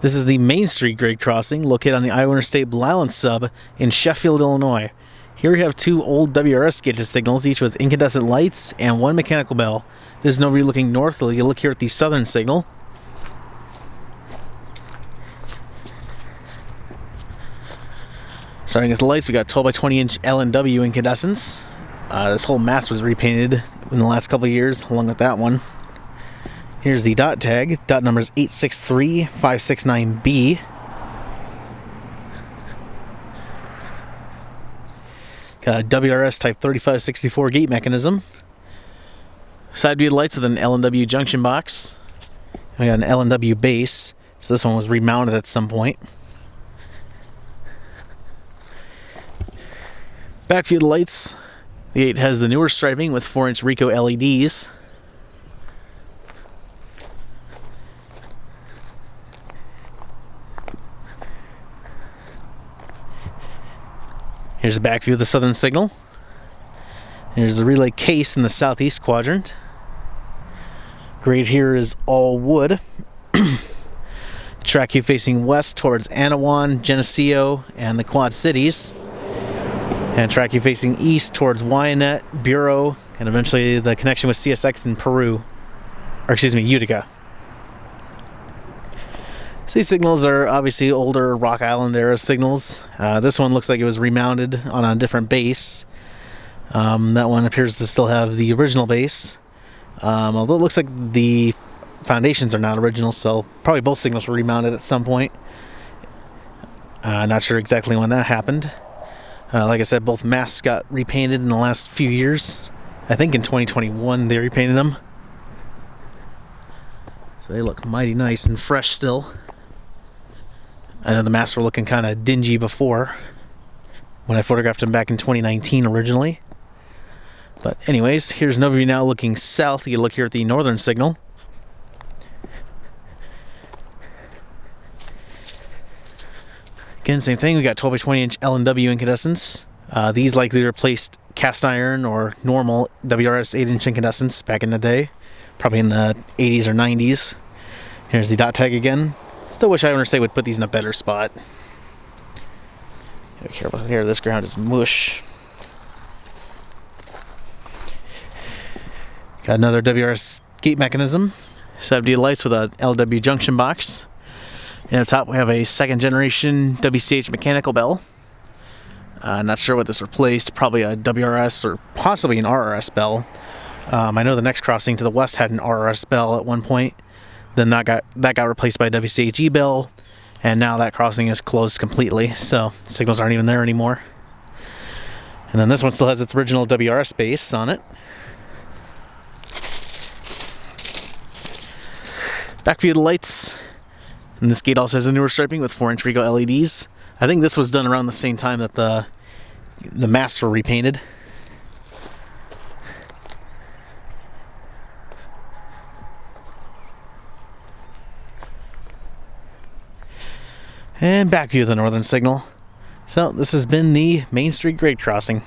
This is the Main Street grade crossing located on the Iowa Interstate Blue Island Sub in Sheffield, Illinois. Here we have two old WRS gauge signals, each with incandescent lights and one mechanical bell. There's nobody looking north. You look here at the southern signal. Starting with the lights, we got 12 by 20 inch L&W incandescents. This whole mast was repainted in the last couple of years, along with that one. Here's the dot tag. Dot number is 863569B. Got a WRS type 3564 gate mechanism. Side view lights with an L&W junction box. We got an L&W base, so this one was remounted at some point. Back view lights. The 8 has the newer striping with 4-inch RECO LEDs. Here's a back view of the southern signal. There's the relay case in the southeast quadrant. Grade here is all wood. Track view facing west towards Anawan, Geneseo, and the Quad Cities. And track view facing east towards Wyanett, Bureau, and eventually the connection with CSX in Peru. Or excuse me, Utica. So these signals are obviously older Rock Island era signals. This one looks like it was remounted on a different base. That one appears to still have the original base. Although it looks like the foundations are not original, so probably both signals were remounted at some point. Not sure exactly when that happened. Like I said, both masts got repainted in the last few years. I think in 2021 they repainted them. So they look mighty nice and fresh still. I know the masts were looking kind of dingy before, when I photographed them back in 2019 originally. But anyways, here's an overview now looking south. You look here at the northern signal. Again, same thing. We got 12 by 20 inch L&W incandescents. These likely replaced cast iron or normal WRS 8-inch incandescents back in the day, probably in the 80s or 90s. Here's the dot tag again. Still wish Iowa Interstate would put these in a better spot. Be careful here, this ground is mush. Got another WRS gate mechanism. 70 lights with a LW junction box. And up top we have a second generation WCH mechanical bell. Not sure what this replaced, probably a WRS or possibly an RRS bell. I know the next crossing to the west had an RRS bell at one point. Then that got replaced by a WCHE bell, and now that crossing is closed completely, so signals aren't even there anymore. And then this one still has its original WRS base on it. Back view of the lights. And this gate also has a newer striping with 4-inch RECO LEDs. I think this was done around the same time that the masts were repainted. And back view of the northern signal. So this has been the Main Street grade crossing.